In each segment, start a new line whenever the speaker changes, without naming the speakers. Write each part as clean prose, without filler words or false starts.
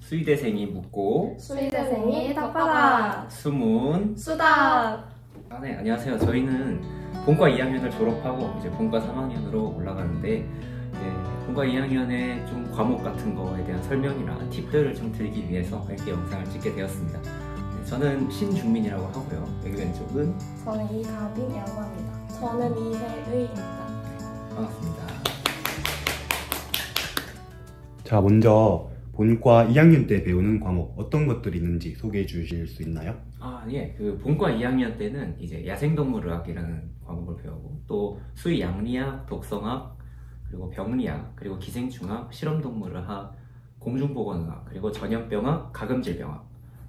수의대생이 묻고
수의대생이 답하다.
수문
수답.
네, 안녕하세요. 저희는 본과 2학년을 졸업하고 이제 본과 3학년으로 올라가는데 이제 본과 2학년의 좀 과목 같은 거에 대한 설명이나 팁들을 좀 드리기 위해서 이렇게 영상을 찍게 되었습니다. 네, 저는 신중민이라고 하고요. 여기 왼쪽은
저는 이가빈이라고 합니다. 저는 이혜의입니다.
반갑습니다.
자, 먼저 본과 2학년 때 배우는 과목 어떤 것들이 있는지 소개해 주실 수 있나요?
예. 그 본과 2학년 때는 이제 야생동물의학이라는 과목을 배우고 또 수의 양리학, 독성학, 그리고 병리학, 그리고 기생충학, 실험동물의학, 공중보건의학, 그리고 전염병학, 가금질병학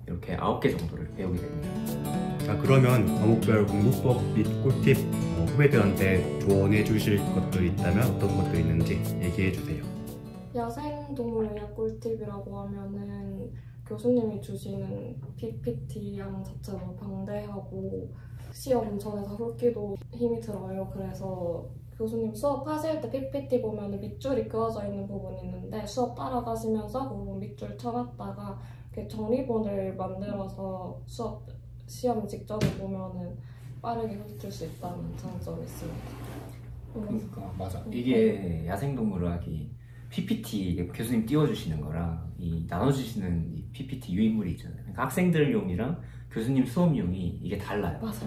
이렇게 9개 정도를 배우게 됩니다.
자, 그러면 과목별 공부법 및 꿀팁 후배들한테 조언해 주실 것들이 있다면 어떤 것들이 있는지 얘기해 주세요.
야생동물의학 꿀팁이라고 하면은 교수님이 주시는 PPT양 자체가 방대하고 시험 전에서 훑기도 힘이 들어요. 그래서 교수님 수업하실 때 PPT 보면 밑줄이 그어져 있는 부분이 있는데 수업 따라가시면서 그 부분 밑줄 쳐놨다가 정리본을 만들어서 시험 직전에 보면은 빠르게 훑을 수 있다는 장점이 있습니다.
그러니까 맞아. 이게 야생동물의학이 PPT 교수님 띄워주시는 거랑 이 나눠주시는 이 PPT 유인물이 있잖아요. 그러니까 학생들용이랑 교수님 수업용이 이게 달라요.
맞아.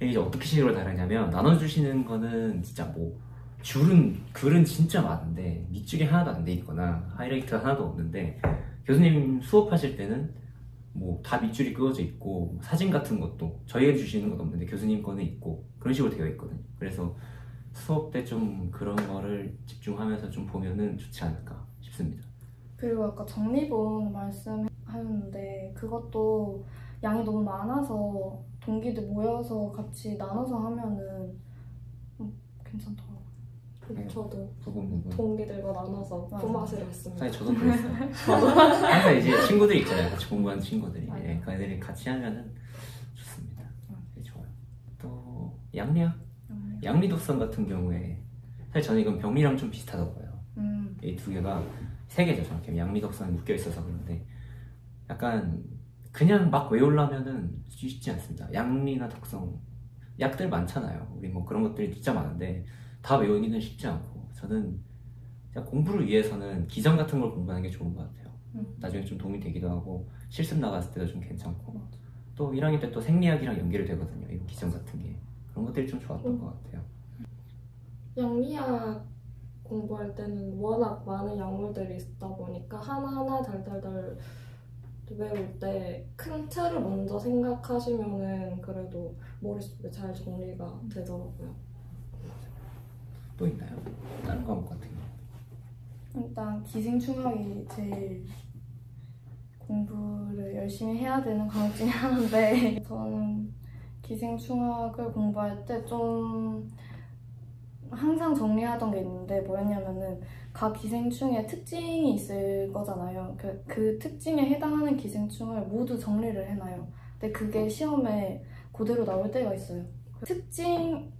이게 어떻게 식으로 다르냐면 나눠주시는 거는 진짜 뭐 글은 진짜 많은데 밑줄이 하나도 안 돼 있거나 하이라이트가 하나도 없는데 교수님 수업하실 때는 뭐 다 밑줄이 그어져 있고 사진 같은 것도 저희가 주시는 건 없는데 교수님 거는 있고 그런 식으로 되어 있거든요. 그래서 수업 때 좀 그런 거를 집중하면서 좀 보면은 좋지 않을까 싶습니다.
그리고 아까 정리본 말씀하셨는데 그것도 양이 너무 많아서 동기들 모여서 같이 나눠서 하면은 괜찮더라고요.
네,
저도
부분
동기들과 나눠서 품앗이를 했습니다.
사실 저도 그랬어요. 항상 이제 친구들 있잖아요. 같이 공부하는 친구들이.
맞아요.
네, 그 애들이 같이 하면은 좋습니다. 되게 좋아요. 또 양리학? 양리독성 같은 경우에 사실 저는 이건 병리랑 좀 비슷하다고 봐요. 이 두 개가 세 개죠. 정확히 양리독성이 묶여 있어서 그런데 약간 그냥 막 외우려면은 쉽지 않습니다. 양리나 독성 약들 많잖아요. 우리 뭐 그런 것들이 진짜 많은데 다 외우기는 쉽지 않고 저는 그냥 공부를 위해서는 기전 같은 걸 공부하는 게 좋은 것 같아요. 나중에 좀 도움이 되기도 하고 실습 나갔을 때도 좀 괜찮고 또 1학년 때 또 생리학이랑 연결이 되거든요. 이 기전 같은 게 그런 것들이 좀 좋았던 것 같아요.
양리학 공부할 때는 워낙 많은 약물들이 있다 보니까 하나하나 달달달 외울 때 큰 틀을 먼저 생각하시면은 그래도 머릿속에 잘 정리가 되더라고요.
또 있나요? 다른 과목 같은 거?
일단 기생충학이 제일 공부를 열심히 해야 되는 과목 중에 하나인데 저는 기생충학을 공부할 때 좀 항상 정리하던 게 있는데 뭐였냐면은 각 기생충의 특징이 있을 거잖아요. 그 특징에 해당하는 기생충을 모두 정리를 해놔요. 근데 그게 시험에 그대로 나올 때가 있어요. 특징에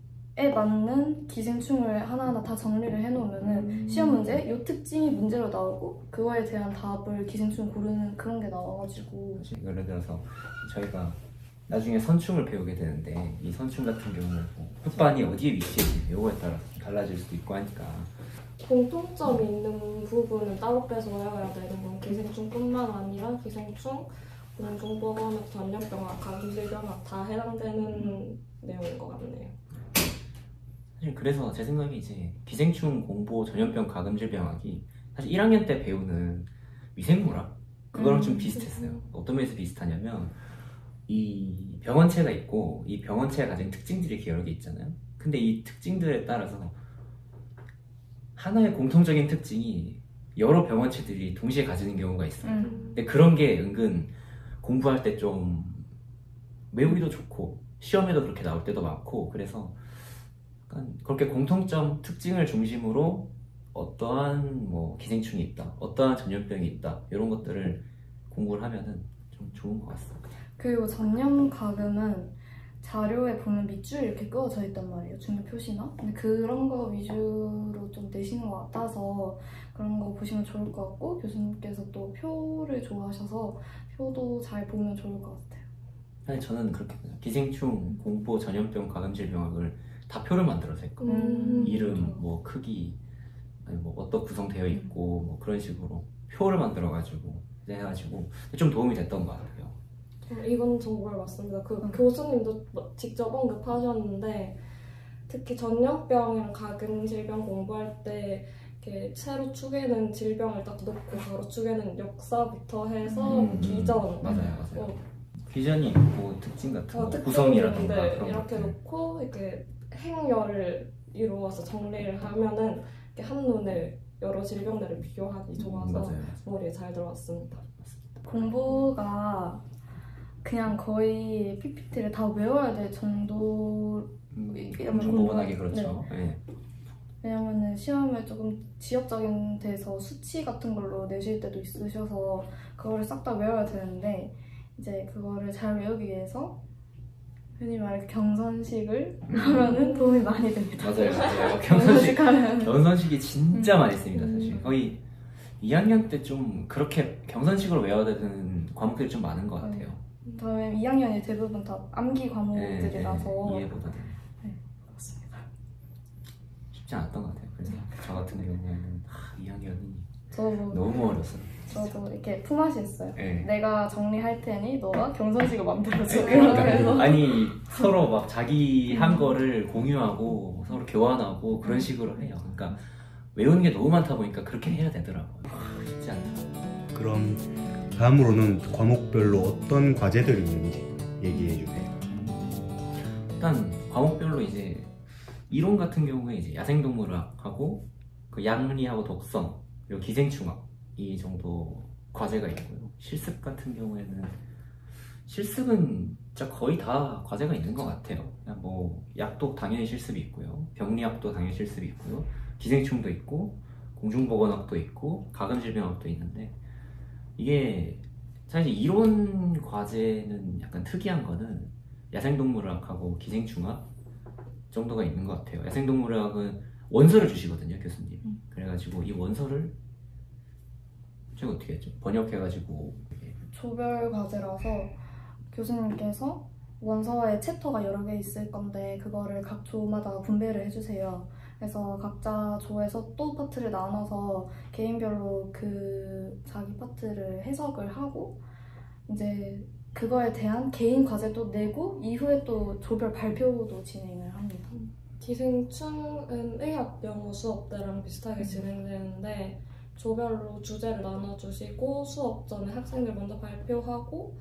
맞는 기생충을 하나하나 다 정리를 해놓으면은 시험 문제에 이 특징이 문제로 나오고 그거에 대한 답을 기생충 고르는 그런 게 나와가지고
예를 들어서 저희가 나중에 선충을 배우게 되는데 이 선충 같은 경우는 뭐 흑반이 어디에 위치해 요거에 따라 달라질 수도 있고 하니까
공통점이 있는 부분을 따로 빼서 외워야 되는 건 기생충뿐만 아니라 기생충, 공중보건학, 전염병학, 가금질병학 다 해당되는 내용인 것 같네요.
사실 그래서 제 생각에 이제 기생충, 공보, 전염병, 가금질병학이 사실 1학년 때 배우는 위생물학 그거랑 좀 비슷했어요. 어떤 면에서 비슷하냐면 이 병원체가 있고 이 병원체가 가진 특징들이 여러 개 있잖아요. 근데 이 특징들에 따라서 하나의 공통적인 특징이 여러 병원체들이 동시에 가지는 경우가 있어요. 근데 그런 게 은근 공부할 때 좀 외우기도 좋고 시험에도 그렇게 나올 때도 많고 그래서 약간 그렇게 공통점 특징을 중심으로 어떠한 뭐 기생충이 있다, 어떠한 전염병이 있다 이런 것들을 공부를 하면은 좀 좋은 것 같습니다.
그리고 전염 가금은 자료에 보면 밑줄이 이렇게 그어져 있단 말이에요. 중요 표시나. 근데 그런 거 위주로 좀 내시는 것 같아서 그런 거 보시면 좋을 것 같고, 교수님께서 또 표를 좋아하셔서 표도 잘 보면 좋을 것 같아요.
사실 저는 그렇게 봐요. 기생충, 공포, 전염병, 감염질병학을 다 표를 만들어서 했거든요. 이름, 뭐 크기, 아니 뭐 어떤 구성되어 있고 뭐 그런 식으로 표를 만들어가지고 해가지고 좀 도움이 됐던 것 같아요.
이건 정말 맞습니다. 그 교수님도 직접 언급하셨는데 특히 전염병이랑 감염질병 공부할 때 이렇게 새로 추계는 질병을 딱 놓고 바로 추계는 역사부터 해서 기전
맞아요. 기전이 있고 특징 같은 거, 구성이라든가 그런
이렇게
것들.
놓고 이렇게 행렬을 이루어서 정리를 하면은 이렇게 한눈에 여러 질병들을 비교하기 좋아서
맞아요.
머리에 잘 들어왔습니다.
공부가 그냥 거의 PPT를 다 외워야 될 정도.
중보원하게 그렇죠. 네.
왜냐면은 시험을 조금 지역적인 데서 수치 같은 걸로 내실 때도 있으셔서 그거를 싹 다 외워야 되는데, 이제 그거를 잘 외우기 위해서 흔히 말해 경선식을 하면은 도움이 많이 됩니다.
맞아요.
경선식 하면
경선식이 진짜 많이 씁니다. 사실 거의 2학년 때 좀 그렇게 경선식으로 외워야 되는 과목들이 좀 많은 것 같아요.
저희 2학년이 대부분 다 암기 과목들이라서
이해보다는
그렇습니다.
쉽지 않았던 것 같아요. 그래서 저 같은 경우에는 2학년이
저도
너무 어렸어요.
저도 이렇게 품앗이 했어요.
네.
내가 정리할 테니 너가 경선식을 만들어줘.
그러니까 아니 서로 막 자기 한 거를 공유하고 서로 교환하고 그런 식으로 해요. 그러니까 외우는 게 너무 많다 보니까 그렇게 해야 되더라고요. 쉽지 않다.
그럼 다음으로는 과목별로 어떤 과제들이 있는지 얘기해 주세요.
일단 과목별로 이제 이론 같은 경우에 이제 야생동물학하고 그 양리하고 독성 그리고 기생충학 이 정도 과제가 있고요. 실습 같은 경우에는 실습은 진짜 거의 다 과제가 있는 것 같아요. 그냥 뭐 약도 당연히 실습이 있고요. 병리학도 당연히 실습이 있고요. 기생충도 있고 공중보건학도 있고 가금질병학도 있는데, 이게 사실 이론 과제는 약간 특이한 거는 야생동물학하고 기생충학 정도가 있는 것 같아요. 야생동물학은 원서를 주시거든요, 교수님. 그래가지고 이 원서를 제가 어떻게 했죠? 번역해가지고
조별 과제라서 교수님께서 원서에 챕터가 여러 개 있을 건데 그거를 각 조마다 분배를 해주세요. 그래서 각자 조에서 또 파트를 나눠서 개인별로 그 자기 파트를 해석을 하고 이제 그거에 대한 개인 과제도 내고 이후에 또 조별 발표도 진행을 합니다.
기생충은 의학 영어 수업 때랑 비슷하게 진행되는데 조별로 주제를 나눠주시고 수업 전에 학생들 먼저 발표하고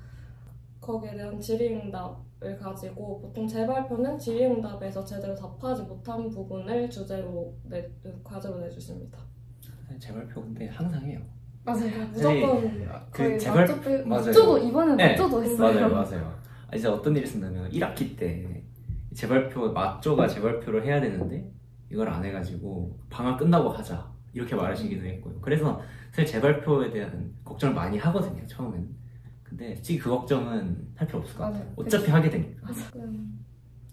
거기에 대한 질의응답을 가지고 보통 재발표는 질의응답에서 제대로 답하지 못한 부분을 주제로 과제로 내주십니다.
재발표 근데 항상 해요.
맞아요.
무조건
그
재발
맞아요.
맞죠도 이번에
네.
맞죠도 했어요.
맞아요. 이제 어떤 일이 있었냐면 1학기 때 재발표 맞조가 재발표를 해야 되는데 이걸 안 해가지고 방학 끝나고 하자 이렇게 말하시기도 했고요. 그래서 사실 재발표에 대한 걱정을 많이 하거든요, 처음에는. 근데 솔직히 그 걱정은 할 필요 없을 것 같아요.
맞아요.
어차피 하게 되니까.
조금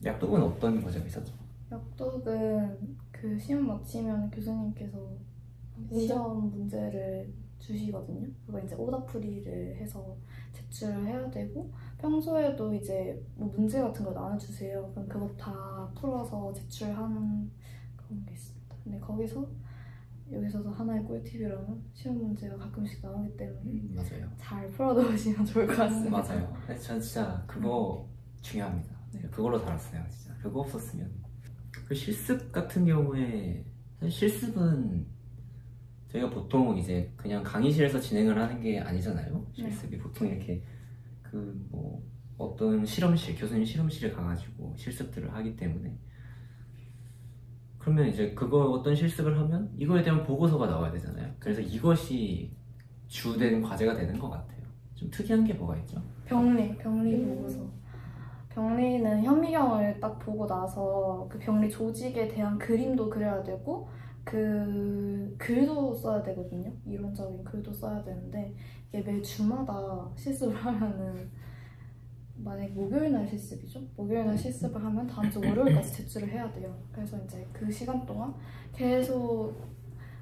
약독은 어떤 과제가 있었죠?
약독은 그 시험 마치면 교수님께서 시험 문제를 주시거든요. 그거 이제 오답풀이를 해서 제출을 해야 되고, 평소에도 이제 뭐 문제 같은 거 나눠주세요. 그럼 그거 다 풀어서 제출하는 그런 게 있습니다. 근데 여기서도 하나의 꿀팁이라면 시험 문제가 가끔씩 나오기 때문에
맞아요.
잘 풀어놓으시면 좋을 것 같습니다.
맞아요. 전 진짜 그거 중요합니다. 네, 그걸로 달았어요. 진짜 그거 없었으면. 그 실습 같은 경우에 사실 실습은 저희가 보통 이제 그냥 강의실에서 진행을 하는 게 아니잖아요. 실습이 보통 이렇게 그 뭐 어떤 실험실, 교수님 실험실에 가가지고 실습들을 하기 때문에, 그러면 이제 그거 어떤 실습을 하면 이거에 대한 보고서가 나와야 되잖아요. 그래서 이것이 주된 과제가 되는 것 같아요. 좀 특이한 게 뭐가 있죠?
병리 보고서. 병리는 현미경을 딱 보고 나서 그 병리 조직에 대한 그림도 그려야 되고 그 글도 써야 되거든요. 이론적인 글도 써야 되는데 이게 매 주마다 실습을 하면은 만약에 목요일날 실습이죠. 목요일날 실습을 하면 다음 주 월요일까지 제출을 해야 돼요. 그래서 이제 그 시간 동안 계속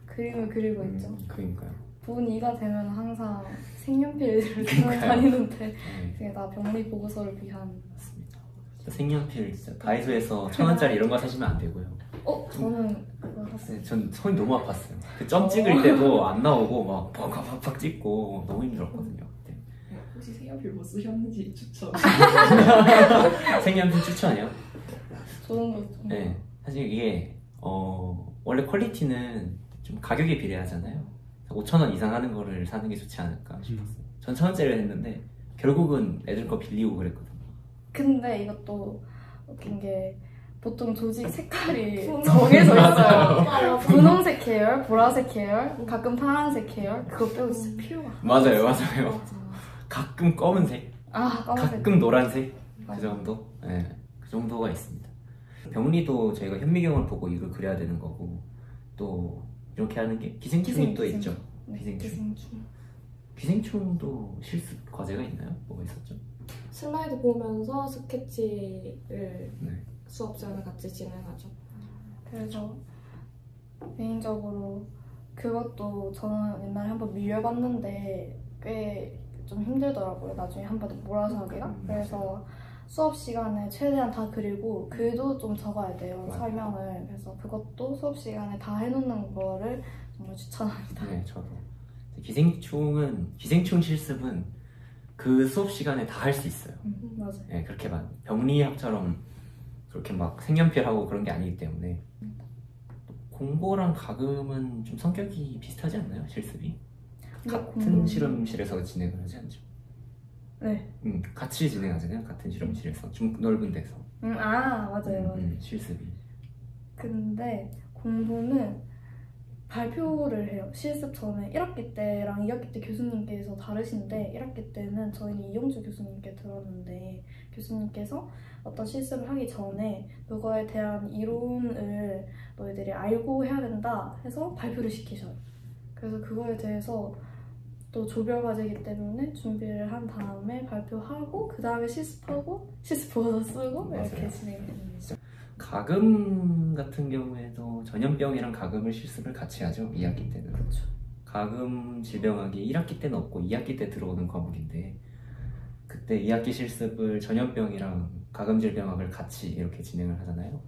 그림을 그리고 있죠.
그러니까요.
분2가 되면 항상 색연필을 들고
그러니까요.
다니는데
네,
그게 다 병리 보고서를 위한.
맞습니다. 색연필 진짜 다이소에서 1,000원짜리 이런 거 사시면 안 되고요.
저는 그거 샀어요.
네, 전 손이 너무 아팠어요. 그 점 찍을 때도 안 나오고 막 팍팍팍 찍고 너무 힘들었거든요. 그때.
혹시 색연필 뭐 쓰셨는지 추천.
색연필 추천이요?
좋은 거 좋은 거.
네, 사실 이게 원래 퀄리티는 좀 가격에 비례하잖아요. 5,000원 이상 하는 거를 사는 게 좋지 않을까 싶었어요. 전 1,000원짜리를 했는데 결국은 애들 거 빌리고 그랬거든요.
근데 이것도 웃긴 게 보통 조직 색깔이
분홍.
정해져 있어요.
맞아요.
분홍색 계열, 보라색 계열, 가끔 파란색 계열. 그거 빼고 진짜 필요가.
맞아요.
맞아.
가끔 검은색,
까만색.
가끔 노란색 그
맞아.
정도? 네, 그 정도가 있습니다. 병리도 저희가 현미경을 보고 이걸 그려야 되는 거고 또 이렇게 하는 게 기생충이 또
기생충.
있죠.
네,
기생충.
기생충.
기생충도 실습 과제가 있나요? 뭐가 있었죠?
슬라이드 보면서 스케치를
네.
수업 시간에 같이 진행하죠.
그래서 개인적으로 그것도 저는 옛날에 한번 밀려봤는데 꽤 좀 힘들더라고요. 나중에 한번 몰아서 하기가. 그래서 수업 시간에 최대한 다 그리고 글도 좀 적어야 돼요.
맞아요.
설명을. 그래서 그것도 수업 시간에 다 해놓는 거를 정말 추천합니다.
네, 저도. 기생충 실습은 그 수업 시간에 다 할 수 있어요.
맞아요.
네, 그렇게 막 병리학처럼 그렇게 막 색연필하고 그런 게 아니기 때문에 공보랑 가금은 좀 성격이 비슷하지 않나요? 실습이?
근데
같은 실험실에서 진행을 하지 않죠?
네.
같이 진행하잖아요. 같은 실험실에서 좀 넓은 데서
맞아요.
실습이.
근데 공부는 발표를 해요. 실습 전에 1학기 때랑 2학기 때 교수님께서 다르신데 1학기 때는 저희는 이용주 교수님께 들었는데 교수님께서 어떤 실습을 하기 전에 그거에 대한 이론을 너희들이 알고 해야 된다 해서 발표를 시키셔요. 그래서 그거에 대해서 또 조별 과제이기 때문에 준비를 한 다음에 발표하고 그 다음에 실습하고 실습 보고서 쓰고 이렇게
맞아요.
진행됩니다.
가금 같은 경우에도 전염병이랑 가금을 실습을 같이 하죠. 2학기 때는.
그렇죠.
가금 질병학이 1학기 때는 없고 2학기 때 들어오는 과목인데 그때 2학기 실습을 전염병이랑 가금 질병학을 같이 이렇게 진행을 하잖아요.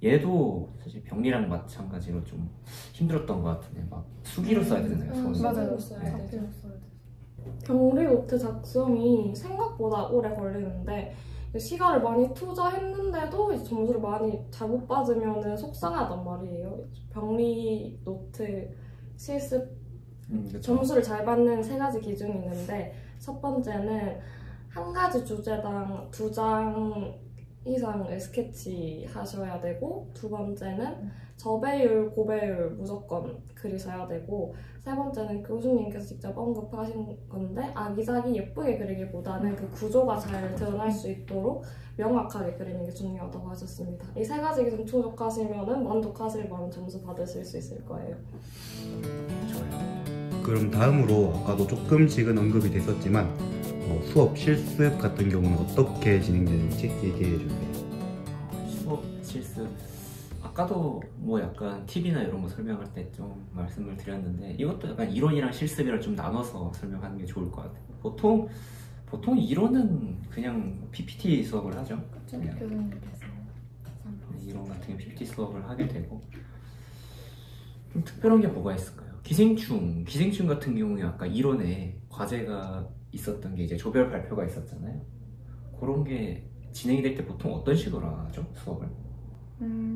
얘도 사실 병리랑 마찬가지로 좀 힘들었던 것 같은데 막 수기로 써야 되잖아요. 손을.
맞아요.
써야
네.
되죠.
써야 돼요.
병리 노트 작성이 생각보다 오래 걸리는데 시간을 많이 투자했는데도 이제 점수를 많이 잘못 받으면 속상하단 말이에요. 병리 노트 실습
그렇죠.
점수를 잘 받는 3가지 기준이 있는데 첫 번째는 한 가지 주제당 2장 이상을 스케치 하셔야 되고 두 번째는 저배율, 고배율 무조건 그리셔야 되고 세 번째는 교수님께서 직접 언급하신 건데 아기자기 예쁘게 그리기보다는 그 구조가 잘 드러날 수 있도록 명확하게 그리는 게 중요하다고 하셨습니다. 이 3가지 기준 충족하시면 만족하실 만한 점수 받으실 수 있을 거예요.
좋아요.
그럼 다음으로 아까도 조금씩은 언급이 됐었지만 수업 실습 같은 경우는 어떻게 진행되는지 얘기해 주세요.
수업 실습 아까도 뭐 약간 팁이나 이런 거 설명할 때 좀 말씀을 드렸는데 이것도 약간 이론이랑 실습이랑 좀 나눠서 설명하는 게 좋을 것 같아요. 보통 이론은 그냥 PPT 수업을 하죠. 그냥
교수님께서
이론 같은 게 PPT 수업을 하게 되고 좀 특별한 게 뭐가 있을까요? 기생충 같은 경우에 아까 이론에 과제가 있었던 게 이제 조별 발표가 있었잖아요. 그런 게 진행이 될 때 보통 어떤 식으로 하죠? 수업을?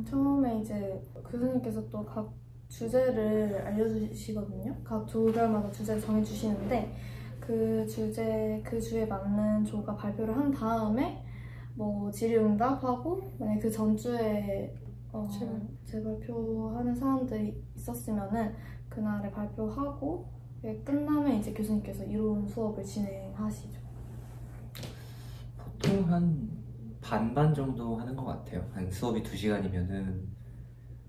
처음에 이제 교수님께서 또 각 주제를 알려주시거든요. 각 조별마다 주제를 정해주시는데 그 주에 맞는 조가 발표를 한 다음에 뭐 질의응답하고 만약에 그 전주에 재발표하는 사람들이 있었으면은 그날에 발표하고 끝나면 이제 교수님께서 이론 수업을 진행하시죠.
보통 한 반반 정도 하는 것 같아요. 한 수업이 2시간이면은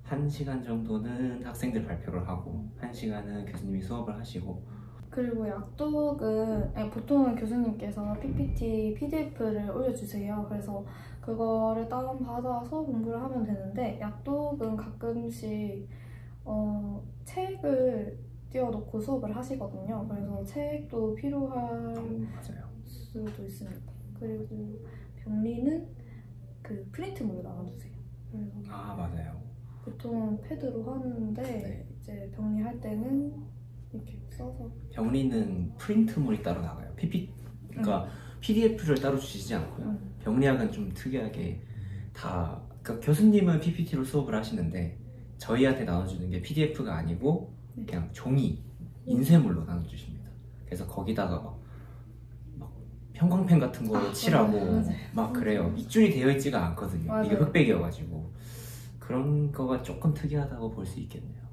1시간 정도는 학생들 발표를 하고 1시간은 교수님이 수업을 하시고
그리고 약독은 보통은 교수님께서 PPT, PDF를 올려주세요. 그래서 그거를 다운받아서 공부를 하면 되는데 약독은 가끔씩 책을 띄워놓고 수업을 하시거든요. 그래서 책도 필요할
맞아요.
수도 있습니다. 그리고 병리는 그 프린트물로 나눠주세요. 그래서
맞아요.
보통은 패드로 하는데
네.
이제 병리할 때는 이렇게 써서
병리는 프린트물이 따로 나가요. 그러니까 PDF를 따로 주시지 않고요. 병리학은 좀 특이하게 그러니까 교수님은 PPT로 수업을 하시는데 저희한테 나눠주는 게 PDF가 아니고 그냥 종이, 인쇄물로 나눠주십니다. 그래서 거기다가 막 형광펜 같은 거 칠하고
맞아요.
막 그래요. 밑줄이 되어 있지가 않거든요.
맞아요.
이게 흑백이어가지고 그런 거가 조금 특이하다고 볼 수 있겠네요.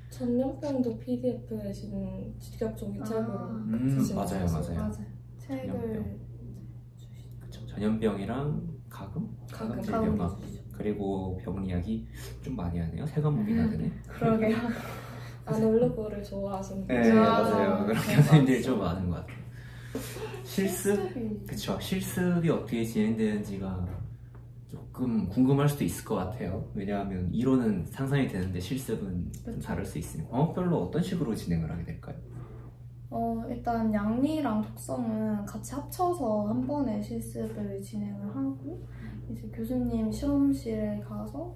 전염병도 PDF 대신 직접 종이책으로
맞아요.
책을
그쵸. 전염병이랑 가금질병학 그리고 병리학이 좀 많이 하네요. 세 과목이나 되네.
그러게요.
아놀르고를 좋아하시는
네, 맞아요. 그런 교수님들이 좀 많은 것 같아요.
실습이
그쵸. 실습이 어떻게 진행되는지가 조금 궁금할 수도 있을 것 같아요. 왜냐하면 이론은 상상이 되는데 실습은 좀 다를 수 있으니까. 과목별로 어떤 식으로 진행을 하게 될까요?
일단 양리랑 독성은 같이 합쳐서 한 번에 실습을 진행을 하고 이제 교수님 실험실에 가서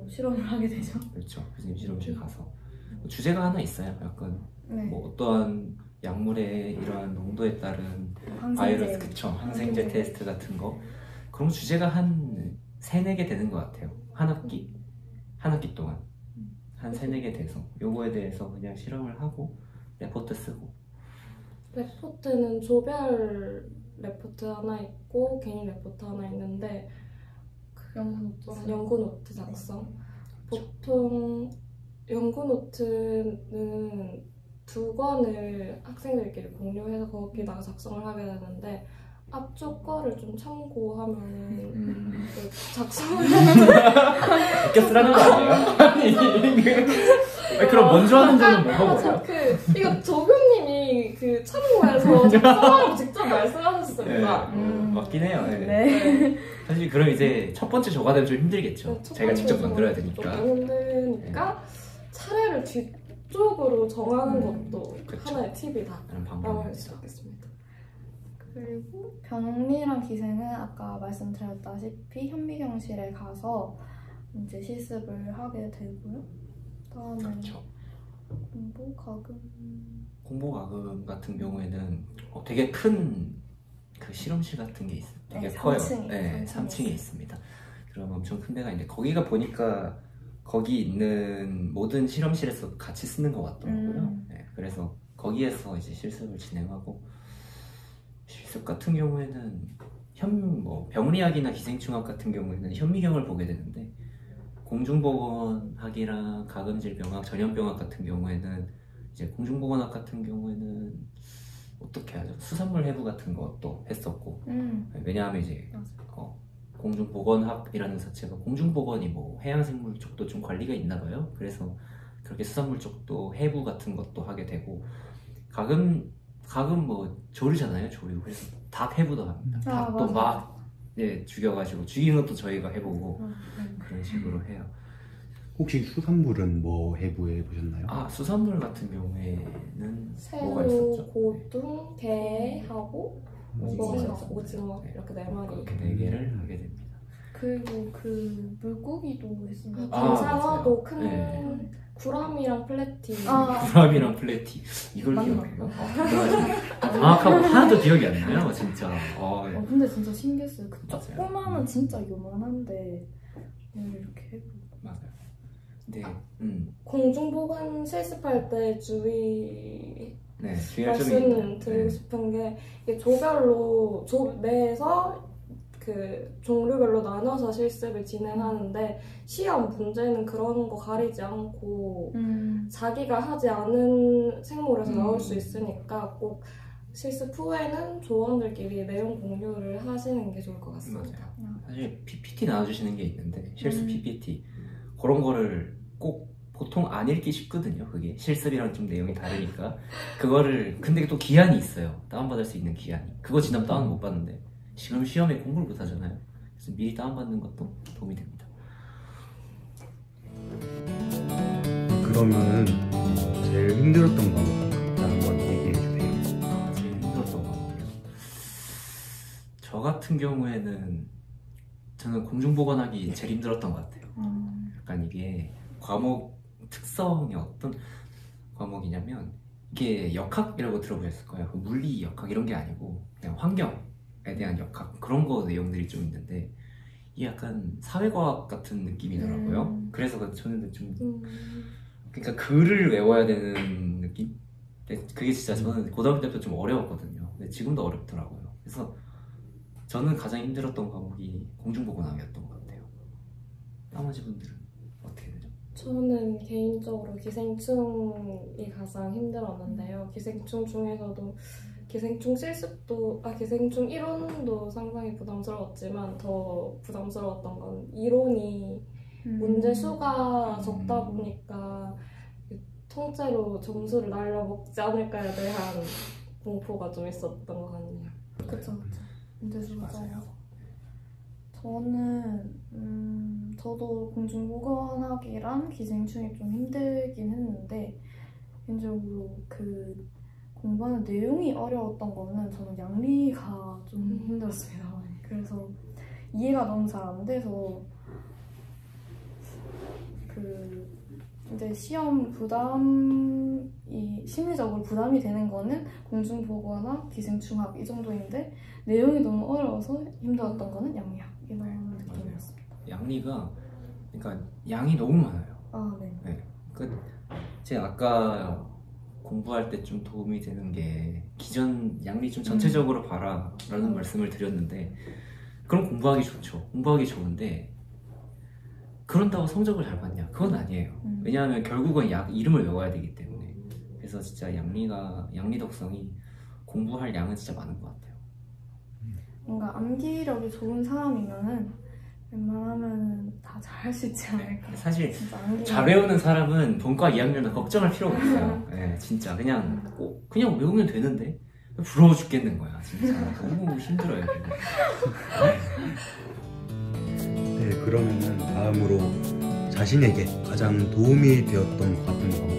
실험을 하게 되죠.
그렇죠. 교수님 실험실 가서 주제가 하나 있어요. 약간
네.
뭐 어떠한 약물의 이러한 농도에 따른 바이러스, 그쵸. 항생제 테스트 같은 거 그런 주제가 한 3-4개 되는 것 같아요. 한 학기 동안 한 3-4개 돼서 요거에 대해서 그냥 실험을 하고 레포트 쓰고.
레포트는 조별 레포트 하나 있고 개인 레포트 하나 있는데 연구 노트 작성. 보통 연구 노트는 2권을 학생들끼리 공유해서 거기다가 작성을 하게 되는데 앞쪽 거를 좀 참고하면 작성을
아껴 쓰라는 거 아니에요? 아니, 그럼 먼저 하는 점은 뭐가 보여요?
이거 조교님이 참고해서 작성하라고 직접 말씀하셨습니다.
맞긴 해요. 네.
네.
사실 그럼 이제 첫 번째 저가 되면 좀 힘들겠죠. 제가 직접 만들어야 되니까.
좀 힘드니까 차례를 뒤쪽으로 정하는 것도
그쵸.
하나의 팁이다
라는
라고 할
방법입니다.
수 있겠습니다.
그리고 병리랑 기생은 아까 말씀드렸다시피 현미경실에 가서 이제 실습을 하게 되고요. 다음에
그렇죠.
공보가금
같은 경우에는 되게 큰 그 실험실 같은 게 있어요. 되게 커요. 3층에 있습니다. 그럼 엄청 큰 데가 있는데 거기가 보니까 거기 있는 모든 실험실에서 같이 쓰는 것 같더라고요. 네, 그래서 거기에서 이제 실습을 진행하고 실습 같은 경우에는 병리학이나 기생충학 같은 경우에는 현미경을 보게 되는데 공중보건학이랑 가금질병학, 전염병학 같은 경우에는 이제 공중보건학 같은 경우에는 어떻게 하죠? 수산물 해부 같은 것도 했었고 왜냐하면 이제 공중보건학이라는 자체가 공중보건이 해양생물 쪽도 좀 관리가 있나 봐요. 그래서 그렇게 수산물 쪽도 해부 같은 것도 하게 되고 가금 조리잖아요. 조리고 그래서 닭 해부도 합니다. 닭도 막 죽여가지고 죽이는 것도 저희가 해보고 그런 식으로 해요.
혹시 수산물은 뭐 해부해 보셨나요?
수산물 같은 경우에는 뭐가
새우,
있었죠?
고등, 게하고 오징어
네.
이렇게 4마리.
그렇게 4개를 하게 됩니다.
그리고 그 물고기도 있습니다.
빙상어도 큰
네.
구람이랑 플래티.
구람이랑 플래티 이걸 기억해요? 정확하고 하나도 기억이 안 나요 진짜.
근데 진짜 신기했어요. 그
맞아요.
조그마한 진짜 요만한데 이렇게 해보.
맞아요. 네.
공중보건 실습할 때 주의할
점이
말씀 드리고 싶은 게 이게 조별로 내에서 그 종류별로 나눠서 실습을 진행하는데 시험 문제는 그런 거 가리지 않고 자기가 하지 않은 생물에서 나올 수 있으니까 꼭 실습 후에는 조원들끼리 내용 공유를 하시는 게 좋을 것 같습니다.
맞아요. 사실 PPT 나눠주시는 게 있는데 실습 PPT 그런 거를 꼭 보통 안 읽기 쉽거든요. 그게 실습이랑 좀 내용이 다르니까 그거를 근데 또 기한이 있어요. 다운받을 수 있는 기한이. 그거 지나면 다운 못 받는데 지금 시험에 공부를 못 하잖아요. 그래서 미리 다운받는 것도 도움이 됩니다.
그러면은 제일 힘들었던 과목 한번 얘기해 주세요.
제일 힘들었던 과목이요. 저 같은 경우에는 저는 공중보건학이 제일 힘들었던 것 같아요. 약간 이게 과목 특성이 어떤 과목이냐면 이게 역학이라고 들어보셨을 거예요. 그 물리 역학 이런 게 아니고 그냥 환경에 대한 역학 그런 거 내용들이 좀 있는데 이게 약간 사회과학 같은 느낌이더라고요. 그래서 저는 좀 그러니까 글을 외워야 되는 느낌? 근데 그게 진짜 저는 고등학교 때부터 좀 어려웠거든요. 근데 지금도 어렵더라고요. 그래서 저는 가장 힘들었던 과목이 공중보건학이었던 것 같아요. 나머지 분들은 어떻게 되죠?
저는 개인적으로 기생충이 가장 힘들었는데요. 기생충 중에서도 기생충 실습도, 기생충 이론도 상당히 부담스러웠지만 더 부담스러웠던 건 이론이 문제 수가 적다 보니까 통째로 점수를 날려먹지 않을까에 대한 공포가 좀 있었던 것 같네요.
그쵸. 문제 수가
맞아요.
적어서. 저도 공중보건학이랑 기생충이 좀 힘들긴 했는데 개인적으로 그 공부하는 내용이 어려웠던 거는 저는 양리가 좀 힘들었습니다. 그래서 이해가 너무 잘 안 돼서 그 이제 시험 부담이 심리적으로 부담이 되는 거는 공중보건학, 기생충학 이 정도인데 내용이 너무 어려워서 힘들었던 거는 양리학 이런 느낌이었습니다.
양리가 그러니까 양이 너무 많아요.
아, 네.
제가 아까 공부할 때 좀 도움이 되는 게 기존 양리 좀 전체적으로 봐라라는 말씀을 드렸는데 그럼 공부하기 좋죠. 공부하기 좋은데 그런다고 성적을 잘 받냐? 그건 아니에요. 왜냐하면 결국은 약 이름을 외워야 되기 때문에. 그래서 진짜 양리 덕성이 공부할 양은 진짜 많은 것 같아요.
뭔가 암기력이 좋은 사람이면은 웬만하면 다 잘할 수 있지 않을까.
사실
진짜 암기력.
잘 외우는 사람은 본과 2학년은 걱정할 필요가 없어요. 네, 진짜 그냥 외우면 되는데 부러워 죽겠는 거야. 진짜 너무 힘들어요.
네, 그러면은 다음으로 자신에게 가장 도움이 되었던 것 같은 과목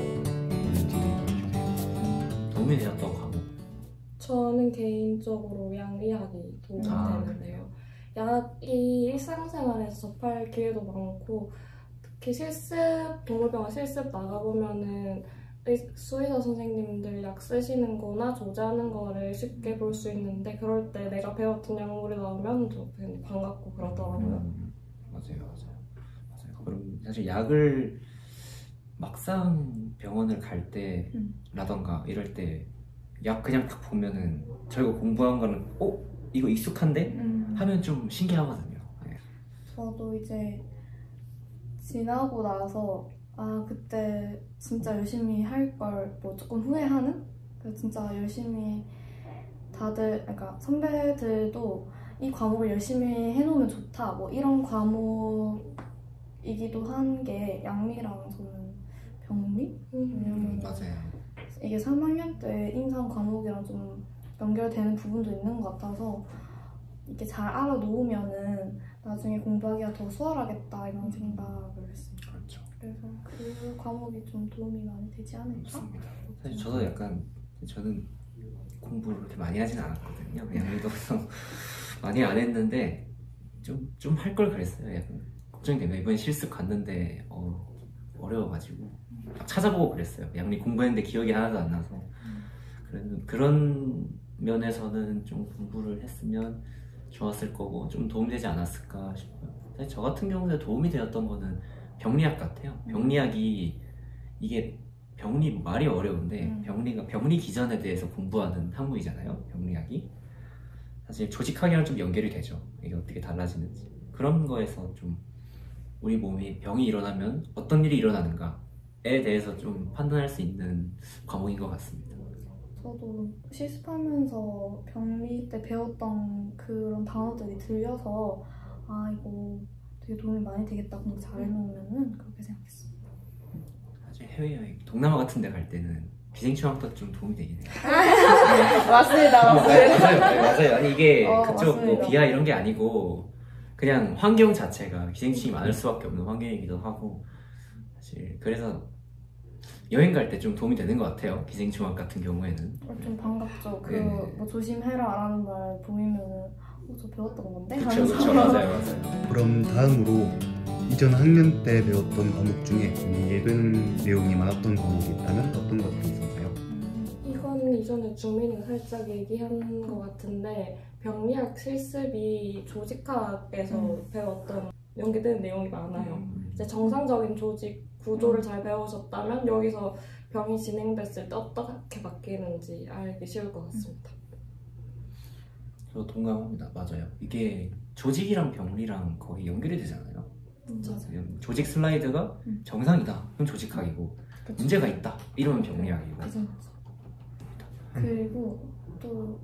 뭔지 얘기해 주세요.
도움이 되었던 과목.
저는 개인적으로 양리학이 도움이 되는데요. 약이 일상생활에서 접할 기회도 많고 특히 동물병원 실습 나가보면은 수의사 선생님들 약 쓰시는 거나 조제하는 거를 쉽게 볼 수 있는데 그럴 때 내가 배웠던 약물이 나오면 좀 굉장히 반갑고 그러더라고요.
맞아요. 그럼 사실 약을 막상 병원을 갈 때라던가 이럴 때 약 그냥 딱 보면은 저희가 공부한 거는 이거 익숙한데? 하면 좀 신기하거든요. 네.
저도 이제 지나고 나서 그때 진짜 열심히 할 걸 뭐 조금 후회하는? 진짜 열심히 다들 그러니까 선배들도 이 과목을 열심히 해놓으면 좋다 뭐 이런 과목이기도 한 게 양리랑 저는 병리?
맞아요.
이게 3학년 때 인상 과목이랑 좀 연결되는 부분도 있는 것 같아서 이렇게 잘 알아놓으면은 나중에 공부하기가 더 수월하겠다 이런 생각을 했습니다.
그렇죠.
그래서 그 과목이 좀 도움이 많이 되지 않을까?
맞습니다. 사실 저도 저는 공부를 그렇게 많이 하진 않았거든요. 양리도 많이 안 했는데 좀 할 걸 그랬어요. 약간 걱정이 되면 이번에 실습 갔는데 어려워가지고 찾아보고 그랬어요. 양리 공부했는데 기억이 하나도 안 나서 그런 면에서는 좀 공부를 했으면 좋았을 거고 좀 도움이 되지 않았을까 싶어요. 사실 저 같은 경우에 도움이 되었던 거는 병리학 같아요. 병리학이 이게 병리 말이 어려운데 병리 기전에 대해서 공부하는 학문이잖아요. 병리학이 사실 조직학이랑 좀 연결이 되죠. 이게 어떻게 달라지는지 그런 거에서 좀 우리 몸이 병이 일어나면 어떤 일이 일어나는가에 대해서 좀 판단할 수 있는 과목인 것 같습니다.
저도 실습하면서 병리 때 배웠던 그런 단어들이 들려서 이거 되게 도움이 많이 되겠다 공부 잘 해놓으면은 그렇게 생각했습니다.
해외여행, 동남아 같은 데 갈 때는 비생충학도 좀 도움이 되긴 해요.
맞습니다.
맞아요. 아니 이게 그쪽 뭐
맞습니다.
비하 이런 게 아니고 그냥 환경 자체가 기생충이 많을 수밖에 없는 환경이기도 하고 사실 그래서 여행 갈 때 좀 도움이 되는 것 같아요. 기생충학 같은 경우에는.
좀 반갑죠.
네.
뭐 조심해라라는 말 보이면은 저 배웠던 건데?
그쵸 맞아요.
그럼 다음으로 이전 학년 때 배웠던 과목 중에 이해되는 내용이 많았던 과목이 있다면 어떤 것도 있었나요?
이건 이전에 주민이가 살짝 얘기한 것 같은데 병리학 실습이 조직학에서 배웠던 연계되는 내용이 많아요. 이제 정상적인 조직 구조를 잘 배우셨다면 여기서 병이 진행됐을 때 어떻게 바뀌는지 알기 쉬울 것 같습니다.
저 동감합니다. 맞아요. 이게 조직이랑 병리랑 거의 연결이 되잖아요. 조직 슬라이드가 정상이다. 그럼 조직학이고
그쵸.
문제가 있다. 이러면 병리학이고.
그죠. 그리고 또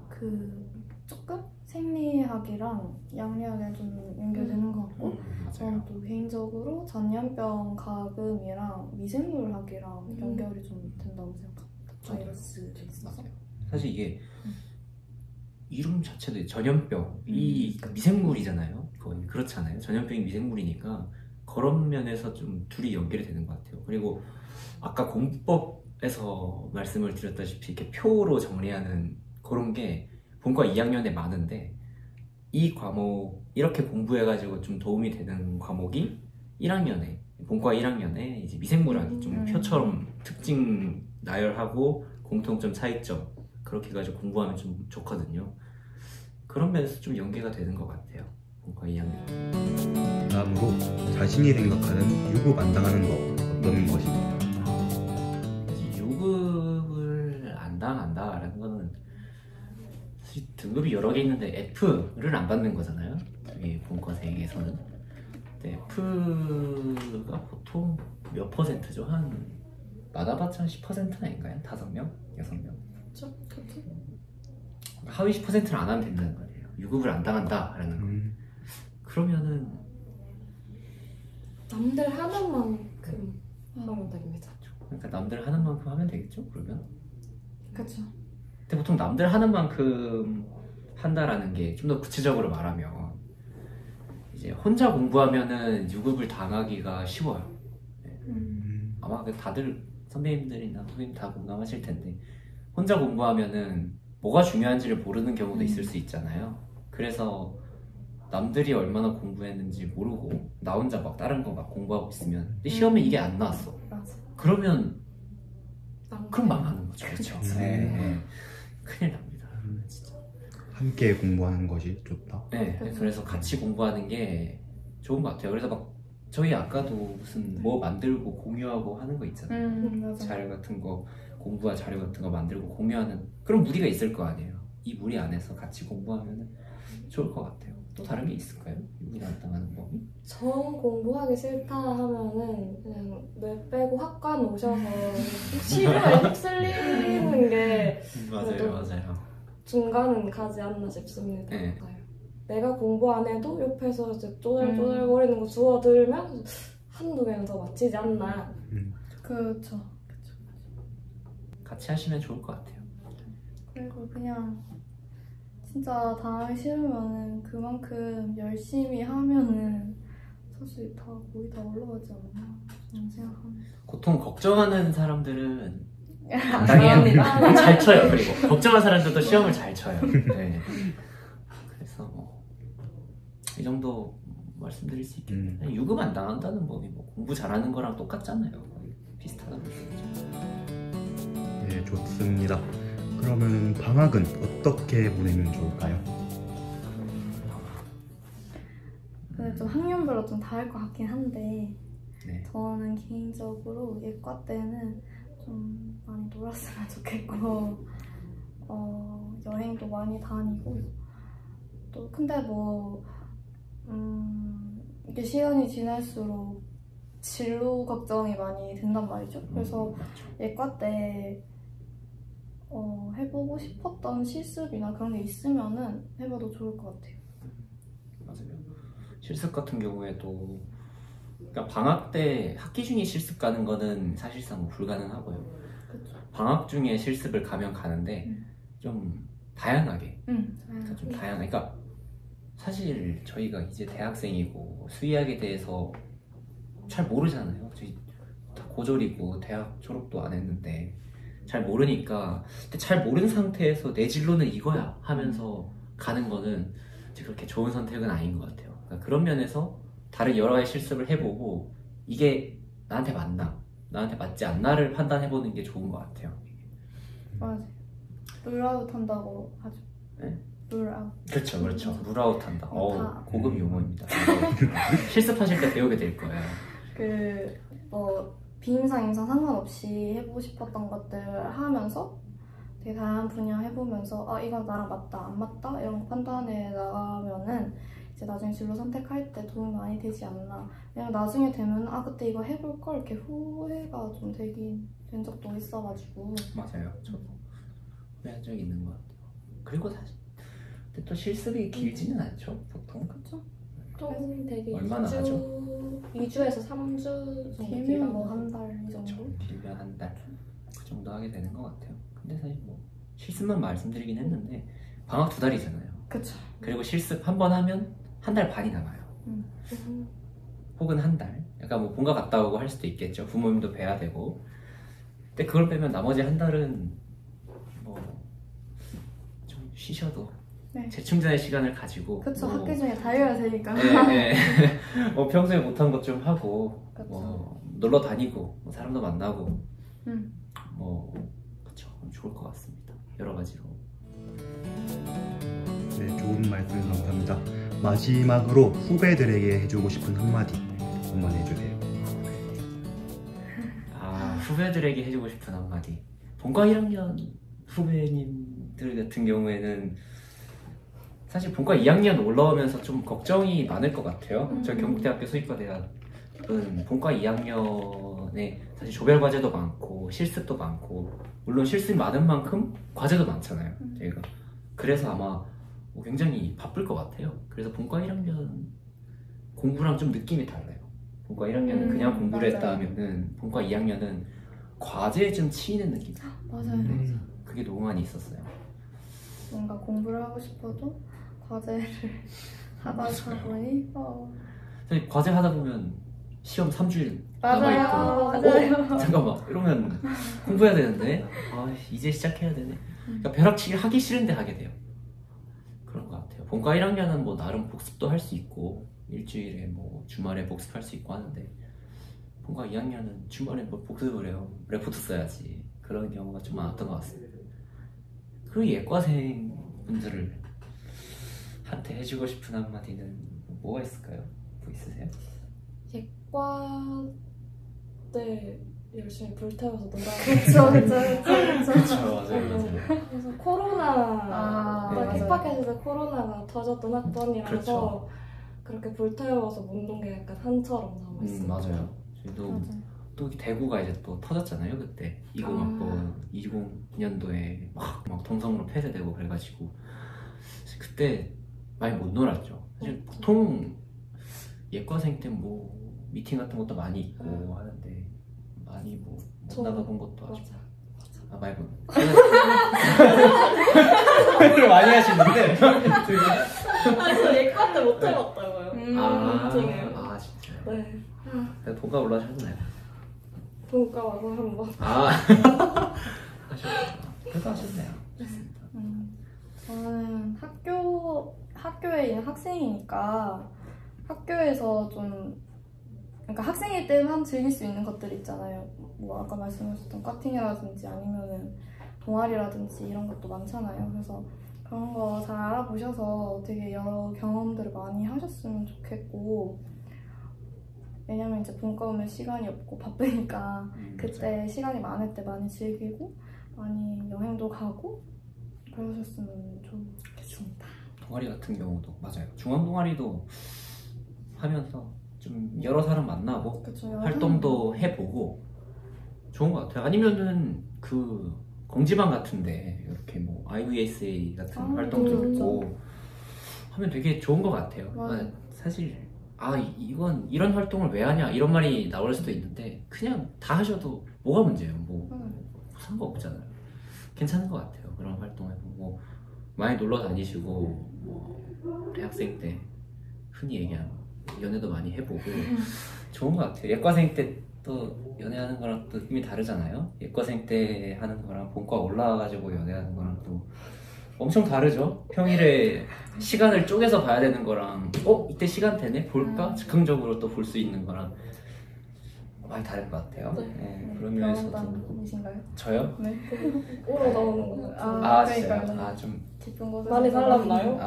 조금 생리학이랑 양리학이랑 좀 연결되는 것 같고 저는 또 개인적으로 전염병 가금이랑 미생물학이랑 연결이 좀 된다고 생각합니다. 바이러스 있어서.
사실 이게 이름 자체도 전염병이 미생물이잖아요. 거의 그렇잖아요. 전염병이 미생물이니까 그런 면에서 좀 둘이 연결이 되는 것 같아요. 그리고 아까 공법에서 말씀을 드렸다시피 이렇게 표로 정리하는 그런 게 본과 2학년에 많은데 이 과목 이렇게 공부해가지고 좀 도움이 되는 과목이 1학년에 본과 1학년에 이제 미생물학이 좀 표처럼 특징 나열하고 공통점 차이점 그렇게 해가지고 공부하면 좀 좋거든요. 그런 면에서 좀 연계가 되는 것 같아요. 본과 2학년.
다음으로 자신이 생각하는 유급 안 당하는 법 어떤 것입니까?
유급을 안 당한다라는 거는 사실 등급이 여러 개 있는데 F를 안 받는 거잖아요. 여기 본과생에서는. 근데 F가 보통 몇 퍼센트죠? 한 많아봤자 한 10% 아닌가요? 5명? 6명?
그렇죠?
하위 10%를 안 하면 된다는 거예요. 유급을 안 당한다라는 거. 그러면은
남들 하는 만큼 하면 됩니다.
그러니까 남들 하는 만큼 하면 되겠죠? 그러면?
그렇죠.
근데 보통 남들 하는 만큼 한다라는 게 좀 더 구체적으로 말하면 이제 혼자 공부하면은 유급을 당하기가 쉬워요. 아마 다들 선배님들이나 선생님 다 공감하실 텐데 혼자 공부하면은 뭐가 중요한지를 모르는 경우도 있을 수 있잖아요. 그래서 남들이 얼마나 공부했는지 모르고 나 혼자 막 다른 거 막 공부하고 있으면 근데 시험에 이게 안 나왔어.
맞아.
그러면 그럼 망하는 거죠. 그렇죠.
그쵸.
네. 큰일 납니다. 진짜.
함께 공부하는 것이 좋다.
네, 그래서 같이 공부하는 게 좋은 것 같아요. 그래서 막 저희 아까도 무슨 뭐 만들고 공유하고 하는 거 있잖아요.
맞아.
자료 같은 거 공부와 자료 같은 거 만들고 공유하는 그런 무리가 있을 거 아니에요. 이 무리 안에서 같이 공부하면 좋을 것 같아요. 또 다른 게 있을까요? 유급 안 당하는 법이?
전 공부하기 싫다 하면은 그냥 뇌 빼고 학관 오셔서 시료에 휩쓸리는 게 그래도
맞아요.
중간은 가지 않나 싶습니다.
네.
내가 공부 안 해도 옆에서 이제 쪼들쪼들거리는 거 주워 들으면 한두 개는 더 맞히지 않나.
그렇죠.
같이 하시면 좋을 것 같아요.
그리고 그냥 진짜 당하기 싫으면은 그만큼 열심히 하면은 사실 다 거의 다 올라가지 않나 저는 생각합니다.
보통 걱정하는 사람들은 안
감사합니다.
당해요. 잘 쳐요. 그리고 걱정하는 사람들도 시험을 잘 쳐요. 네. 그래서 이 정도 말씀드릴 수 있겠네요. 유급 안 당한다는 법이 뭐 공부 잘하는 거랑 똑같잖아요. 거의 비슷하다고 볼 수 있죠.
네, 좋습니다. 그러면 방학은 어떻게 보내면 좋을까요?
근데 좀 학년별로 좀 다를 것 같긴 한데
네.
저는 개인적으로 예과 때는 좀 많이 놀았으면 좋겠고 여행도 많이 다니고 또 근데 이게 시간이 지날수록 진로 걱정이 많이 된단 말이죠. 그래서 예과 때 해보고 싶었던 실습이나 그런 게 있으면은 해봐도 좋을 것 같아요.
맞아요. 실습 같은 경우에도 그러니까 방학 때 학기 중에 실습 가는 거는 사실상 뭐 불가능하고요.
그쵸.
방학 중에 실습을 가면 가는데 좀 다양하게. 그러니까 좀 다양하게. 그러니까 사실 저희가 이제 대학생이고 수의학에 대해서 잘 모르잖아요. 저희 다 고졸이고 대학 졸업도 안 했는데 잘 모르니까, 근데 잘 모르는 상태에서 내 진로는 이거야 하면서 가는 거는 그렇게 좋은 선택은 아닌 것 같아요. 그러니까 그런 면에서 다른 여러 가지 실습을 해보고 이게 나한테 맞나, 나한테 맞지 않나를 판단해보는 게 좋은 것 같아요.
맞아요. 룰아웃 한다고 하죠.
네?
룰아웃.
그렇죠, 그렇죠. 룰아웃 한다. 고급 용어입니다. 실습하실 때 배우게 될 거예요.
뭐 비임상 임상 상관없이 해보고 싶었던 것들 하면서 되게 다양한 분야 해보면서 이건 나랑 맞다 안 맞다 이런 거 판단해 나가면은 이제 나중에 진로 선택할 때 도움이 많이 되지 않나. 왜냐면 나중에 되면 그때 이거 해볼 걸 이렇게 후회가 좀 된 적도 있어가지고.
맞아요. 저도 후회한 적이 있는 것 같아요. 그리고 사실 근데 또 실습이 길지는 않죠, 보통.
그쵸?
좀 되게
얼마나
2주,
하죠?
2주에서 3주 정도
길면 뭐 한 달 이 정도?
그렇죠. 길면 한 달 그 정도 하게 되는 것 같아요. 근데 사실 뭐 실습만 말씀드리긴 했는데 방학 2달이잖아요.
그쵸.
그리고 실습 한 번 하면 한 달 반이 남아요. 혹은 한 달. 약간 뭐 본가 갔다 오고 할 수도 있겠죠. 부모님도 뵈야 되고. 근데 그걸 빼면 나머지 한 달은 뭐 좀 쉬셔도
네.
재충전의 시간을 가지고.
그쵸.
뭐,
학기 중에 다녀야 되니까.
네. 뭐 평소에 못한 것 좀 하고,
그쵸.
뭐 놀러 다니고, 뭐 사람도 만나고, 뭐 그쵸. 좋을 것 같습니다. 여러 가지로.
네, 좋은 말씀 감사합니다. 마지막으로 후배들에게 해주고 싶은 한마디 한번 해주세요.
후배들에게 해주고 싶은 한마디. 본과 1학년 후배님들 같은 경우에는 사실 본과 2학년 올라오면서 좀 걱정이 많을 것 같아요. 저희 경북대학교 수의과대학은 본과 2학년에 사실 조별 과제도 많고 실습도 많고, 물론 실습이 많은 만큼 과제도 많잖아요. 저희가 그래서 아마 굉장히 바쁠 것 같아요. 그래서 본과 1학년 공부랑 좀 느낌이 달라요. 본과 1학년은 그냥 공부를
맞아요.
했다 하면은 본과 2학년은 과제에 좀 치이는 느낌.
맞아요.
네, 그게 너무 많이 있었어요.
뭔가 공부를 하고 싶어도 과제를 하다 보니
사실 과제 하다 보면 시험 3주일
맞아요.
남아있고 잠깐만 이러면 공부해야 되는데 이제 시작해야 되네. 그러니까 벼락치기 하기 싫은데 하게 돼요. 그런 것 같아요. 본과 1학년은 뭐 나름 복습도 할 수 있고 일주일에 뭐 주말에 복습할 수 있고 하는데, 본과 2학년은 주말에 뭐 복습을 해요. 레포트 써야지. 그런 경우가 좀 많았던 것 같습니다. 그 예과생 분들을 한테 해주고 싶은 한마디는 뭐가 있을까요? 뭐 있으세요?
예과 때 열심히 불태워서
그쵸.
그렇죠, 맞아요.
그래서 코로나
네, 맞아요.
입학했을 때 코로나가 터졌던 학번이라서
그렇죠.
그렇게 불태워서 못 논 게 약간 한처럼 남아있어요.
맞아요. 저희도 또 대구가 이제 또 터졌잖아요. 그때 20학번 20년도에 막 동성으로 폐쇄되고 그래가지고 그때 많이 못 놀았죠. 사실 보통 예과생 때 뭐 미팅 같은 것도 많이 있고 하는데 많이 뭐 못 나가본 것도 아직.
맞아.
말고 를 많이 하시는데
저 예과 때 못 해봤다고요. 미팅을.
진짜요?
네.
내가 본가 올라가셨나요?
본과 와서 한번.
하셨구나. 그래도 하셨네요. 좋습니다.
저는 학교에 있는 학생이니까 학교에서 좀, 그러니까 학생일 때만 즐길 수 있는 것들 있잖아요. 뭐 아까 말씀하셨던 카팅이라든지 아니면은 동아리라든지 이런 것도 많잖아요. 그래서 그런 거 잘 알아보셔서 되게 여러 경험들을 많이 하셨으면 좋겠고, 왜냐면 이제 본과 오면 시간이 없고 바쁘니까 그때 시간이 많을 때 많이 즐기고 많이 여행도 가고 그러셨으면 좋겠습니다.
동아리 같은 경우도 맞아요. 중앙 동아리도 하면서 좀 여러 사람 만나고
그쵸,
활동도 해보고 좋은 것 같아요. 아니면은 그 공지방 같은데 이렇게 뭐 IVSA 같은 활동도
그쵸.
있고 하면 되게 좋은 것 같아요.
맞아요.
사실 이건 이런 활동을 왜 하냐 이런 말이 나올 수도 있는데 그냥 다 하셔도 뭐가 문제예요. 뭐 상관없잖아요. 괜찮은 것 같아요. 그런 활동해보고 많이 놀러 다니시고 뭐 대학생 때 흔히 얘기하는 연애도 많이 해보고 좋은 것 같아요. 예과생 때 또 연애하는 거랑 또 느낌이 다르잖아요. 예과생 때 하는 거랑 본과 올라와가지고 연애하는 거랑 또 엄청 다르죠. 평일에 시간을 쪼개서 봐야 되는 거랑 이때 시간 되네? 볼까? 즉흥적으로 또 볼 수 있는 거랑 많이 다른 것 같아요. 네, 그런 면에서도
병원단이신가요?
저요?
네.
오러 나오는 것 같아요.
진짜요?
그러니까요.
좀
깊은 곳에
많이 달랐나요?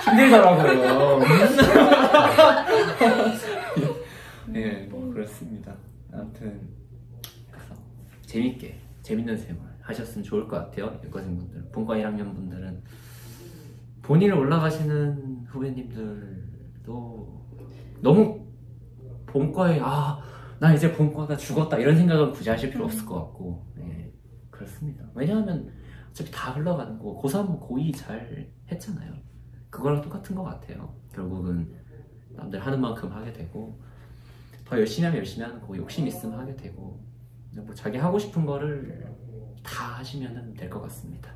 힘들더라고요. 네, 뭐 그렇습니다. 아무튼 그래서 재밌는 생활 하셨으면 좋을 것 같아요. 예과생분들, 본과 1학년 분들은 본인을 올라가시는 후배님들도 너무 본과에 나 이제 본과가 죽었다 이런 생각은 굳이 하실 필요 없을 것 같고 네, 그렇습니다. 왜냐하면 어차피 다 흘러가는 거 고3, 고2 잘 했잖아요. 그거랑 똑같은 것 같아요. 결국은 남들 하는 만큼 하게 되고 더 열심히 하면 열심히 하는 거고 욕심 있으면 하게 되고 뭐 자기 하고 싶은 거를 다 하시면 될 것 같습니다.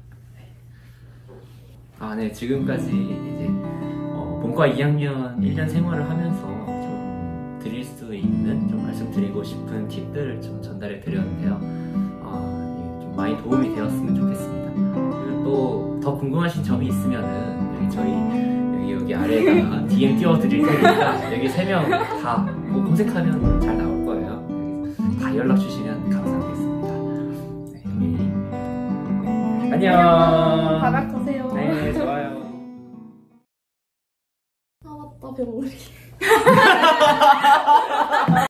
네, 지금까지 이제 본과 2학년 1년 생활을 하면서 좀 드릴 수 있는 좀 말씀드리고 싶은 팁들을 좀 전달해 드렸는데요. 좀 많이 도움이 되었으면 좋겠습니다. 그리고 또 더 궁금하신 점이 있으면은 여기 아래에다가 DM 띄워드릴 테니까 여기 3명 다 뭐 검색하면 잘 나올 거예요. 다 연락 주시면 감사하겠습니다. 네. 안녕.
바닥 보세요.
네, 좋아요.
맞다, 병우리.